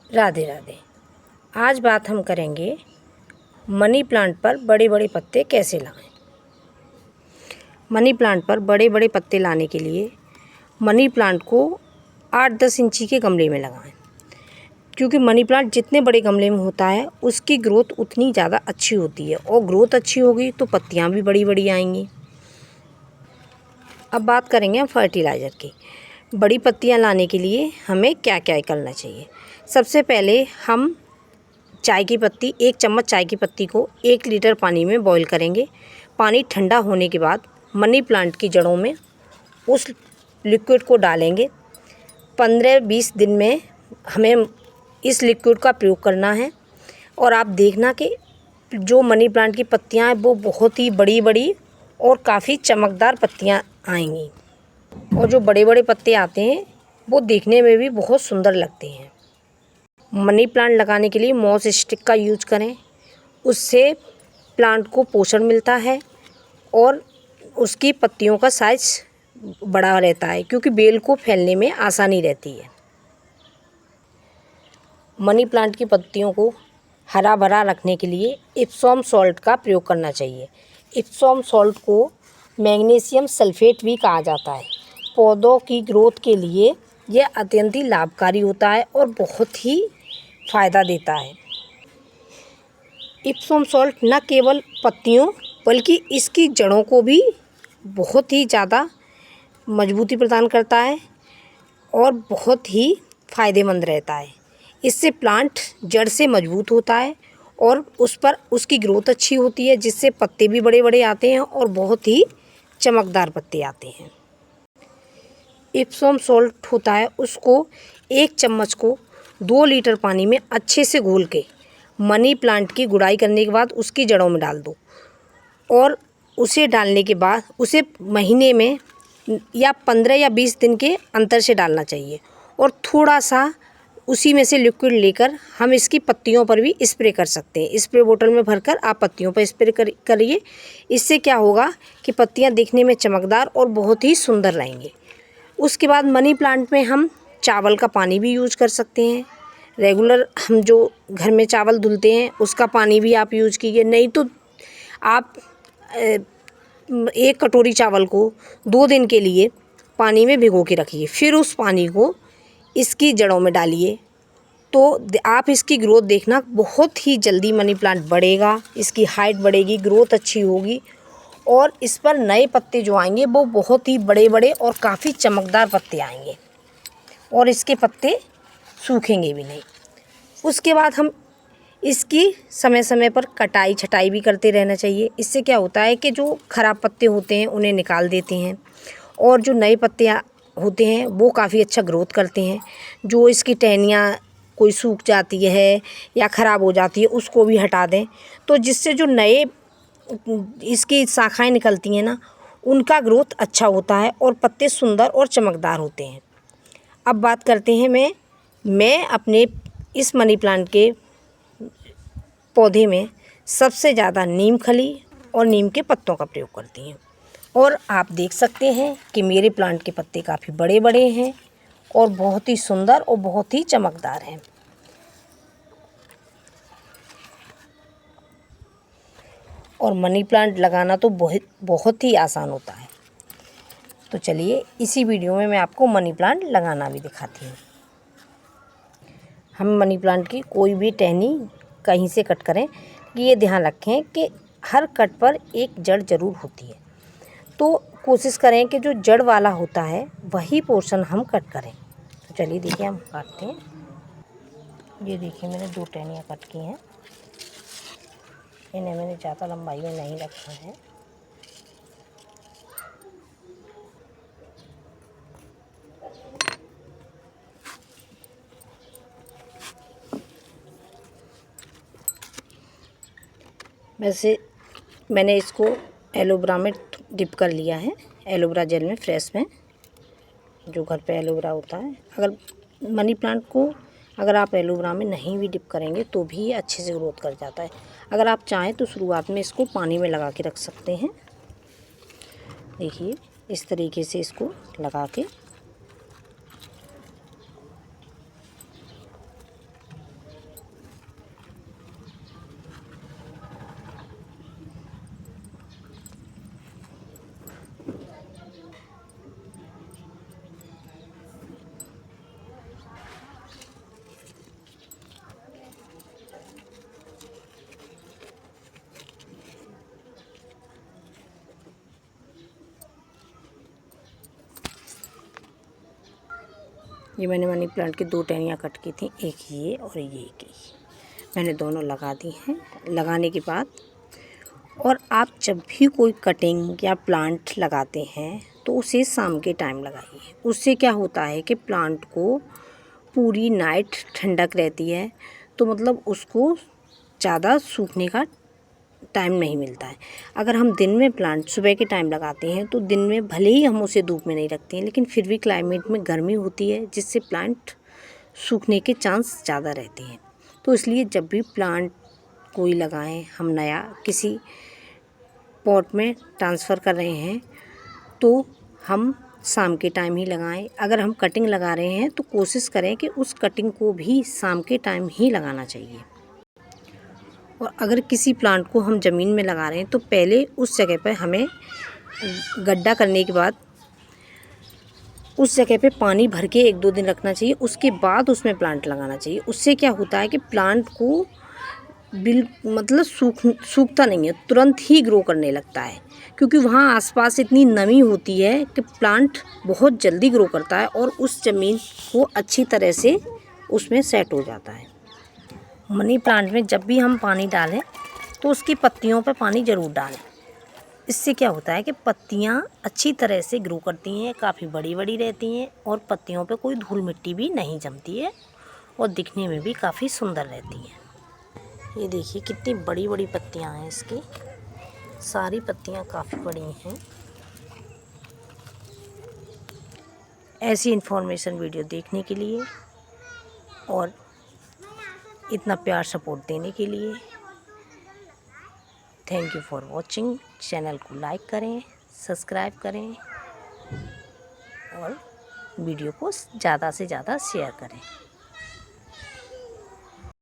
राधे राधे। आज बात हम करेंगे मनी प्लांट पर बड़े बड़े पत्ते कैसे लाएं। मनी प्लांट पर बड़े बड़े पत्ते लाने के लिए मनी प्लांट को 8-10 इंची के गमले में लगाएं, क्योंकि मनी प्लांट जितने बड़े गमले में होता है उसकी ग्रोथ उतनी ज़्यादा अच्छी होती है, और ग्रोथ अच्छी होगी तो पत्तियाँ भी बड़ी बड़ी आएंगी। अब बात करेंगे हम फर्टिलाइज़र की। बड़ी पत्तियाँ लाने के लिए हमें क्या क्या करना चाहिए। सबसे पहले हम चाय की पत्ती, 1 चम्मच चाय की पत्ती को 1 लीटर पानी में बॉईल करेंगे। पानी ठंडा होने के बाद मनी प्लांट की जड़ों में उस लिक्विड को डालेंगे। 15-20 दिन में हमें इस लिक्विड का प्रयोग करना है, और आप देखना कि जो मनी प्लांट की पत्तियां हैं वो बहुत ही बड़ी बड़ी और काफ़ी चमकदार पत्तियां आएंगी, और जो बड़े बड़े पत्ते आते हैं वो देखने में भी बहुत सुंदर लगते हैं। मनी प्लांट लगाने के लिए मॉस स्टिक का यूज करें, उससे प्लांट को पोषण मिलता है और उसकी पत्तियों का साइज बड़ा रहता है, क्योंकि बेल को फैलने में आसानी रहती है। मनी प्लांट की पत्तियों को हरा भरा रखने के लिए इप्सोम सॉल्ट का प्रयोग करना चाहिए। इप्सोम सॉल्ट को मैग्नीशियम सल्फेट भी कहा जाता है। पौधों की ग्रोथ के लिए यह अत्यंत ही लाभकारी होता है और बहुत ही फ़ायदा देता है। इप्सोम सॉल्ट न केवल पत्तियों बल्कि इसकी जड़ों को भी बहुत ही ज़्यादा मजबूती प्रदान करता है और बहुत ही फ़ायदेमंद रहता है। इससे प्लांट जड़ से मजबूत होता है और उस पर उसकी ग्रोथ अच्छी होती है, जिससे पत्ते भी बड़े बड़े आते हैं और बहुत ही चमकदार पत्ते आते हैं। इप्सोम सॉल्ट होता है, उसको 1 चम्मच को 2 लीटर पानी में अच्छे से घोल के मनी प्लांट की गुड़ाई करने के बाद उसकी जड़ों में डाल दो, और उसे डालने के बाद उसे महीने में या 15 या 20 दिन के अंतर से डालना चाहिए, और थोड़ा सा उसी में से लिक्विड लेकर हम इसकी पत्तियों पर भी स्प्रे कर सकते हैं। स्प्रे बोतल में भरकर आप पत्तियों पर स्प्रे करिए। इससे क्या होगा कि पत्तियां दिखने में चमकदार और बहुत ही सुंदर रहेंगे। उसके बाद मनी प्लांट में हम चावल का पानी भी यूज कर सकते हैं। रेगुलर हम जो घर में चावल धुलते हैं उसका पानी भी आप यूज कीजिए। नहीं तो आप 1 कटोरी चावल को 2 दिन के लिए पानी में भिगो के रखिए, फिर उस पानी को इसकी जड़ों में डालिए, तो आप इसकी ग्रोथ देखना, बहुत ही जल्दी मनी प्लांट बढ़ेगा, इसकी हाइट बढ़ेगी, ग्रोथ अच्छी होगी, और इस पर नए पत्ते जो आएंगे वो बहुत ही बड़े बड़े और काफ़ी चमकदार पत्ते आएंगे, और इसके पत्ते सूखेंगे भी नहीं। उसके बाद हम इसकी समय समय पर कटाई छटाई भी करते रहना चाहिए। इससे क्या होता है कि जो ख़राब पत्ते होते हैं उन्हें निकाल देते हैं, और जो नए पत्ते होते हैं वो काफ़ी अच्छा ग्रोथ करते हैं। जो इसकी टहनियाँ कोई सूख जाती है या ख़राब हो जाती है उसको भी हटा दें, तो जिससे जो नए इसकी शाखाएं निकलती हैं ना, उनका ग्रोथ अच्छा होता है और पत्ते सुंदर और चमकदार होते हैं। अब बात करते हैं मैं अपने इस मनी प्लांट के पौधे में सबसे ज़्यादा नीम खली और नीम के पत्तों का प्रयोग करती हूँ, और आप देख सकते हैं कि मेरे प्लांट के पत्ते काफ़ी बड़े बड़े हैं और बहुत ही सुंदर और बहुत ही चमकदार हैं। और मनी प्लांट लगाना तो बहुत ही आसान होता है। तो चलिए इसी वीडियो में मैं आपको मनी प्लांट लगाना भी दिखाती हूँ। हम मनी प्लांट की कोई भी टहनी कहीं से कट करें, ये ध्यान रखें कि हर कट पर एक जड़ ज़रूर होती है, तो कोशिश करें कि जो जड़ वाला होता है वही पोर्शन हम कट करें। तो चलिए देखिए हम काटते हैं। ये देखिए मैंने 2 टहनियाँ कट की हैं, इन्हें मैंने ज़्यादा लंबाई में नहीं रखा है। वैसे मैंने इसको एलोवेरा में डिप कर लिया है, एलोवेरा जेल में, फ्रेश में, जो घर पे एलोवेरा होता है। अगर मनी प्लांट को अगर आप एलोवेरा में नहीं भी डिप करेंगे तो भी ये अच्छे से ग्रोथ कर जाता है। अगर आप चाहें तो शुरुआत में इसको पानी में लगा के रख सकते हैं। देखिए इस तरीके से इसको लगा के ये मैंने मनी प्लांट की 2 टहनियाँ कट की थी, एक ये और ये की मैंने दोनों लगा दी हैं। लगाने के बाद और आप जब भी कोई कटिंग या प्लांट लगाते हैं तो उसे शाम के टाइम लगाइए। उससे क्या होता है कि प्लांट को पूरी नाइट ठंडक रहती है, तो मतलब उसको ज़्यादा सूखने का टाइम नहीं मिलता है। अगर हम दिन में प्लांट सुबह के टाइम लगाते हैं तो दिन में भले ही हम उसे धूप में नहीं रखते हैं, लेकिन फिर भी क्लाइमेट में गर्मी होती है जिससे प्लांट सूखने के चांस ज़्यादा रहते हैं। तो इसलिए जब भी प्लांट कोई लगाएं, हम नया किसी पॉट में ट्रांसफ़र कर रहे हैं तो हम शाम के टाइम ही लगाएं। अगर हम कटिंग लगा रहे हैं तो कोशिश करें कि उस कटिंग को भी शाम के टाइम ही लगाना चाहिए। और अगर किसी प्लांट को हम ज़मीन में लगा रहे हैं तो पहले उस जगह पर हमें गड्ढा करने के बाद उस जगह पे पानी भर के 1-2 दिन रखना चाहिए। उसके बाद उसमें प्लांट लगाना चाहिए। उससे क्या होता है कि प्लांट को मतलब सूखता नहीं है, तुरंत ही ग्रो करने लगता है, क्योंकि वहाँ आसपास इतनी नमी होती है कि प्लांट बहुत जल्दी ग्रो करता है और उस ज़मीन को अच्छी तरह से उसमें सेट हो जाता है। मनी प्लांट में जब भी हम पानी डालें तो उसकी पत्तियों पर पानी ज़रूर डालें। इससे क्या होता है कि पत्तियाँ अच्छी तरह से ग्रो करती हैं, काफ़ी बड़ी बड़ी रहती हैं और पत्तियों पे कोई धूल मिट्टी भी नहीं जमती है और दिखने में भी काफ़ी सुंदर रहती हैं। ये देखिए कितनी बड़ी बड़ी पत्तियाँ हैं इसकी, सारी पत्तियाँ काफ़ी बड़ी हैं। ऐसी इन्फॉर्मेशन वीडियो देखने के लिए और इतना प्यार सपोर्ट देने के लिए thank you for watching. Channel को लाइक करें, सब्सक्राइब करें और वीडियो को ज़्यादा से ज़्यादा शेयर करें।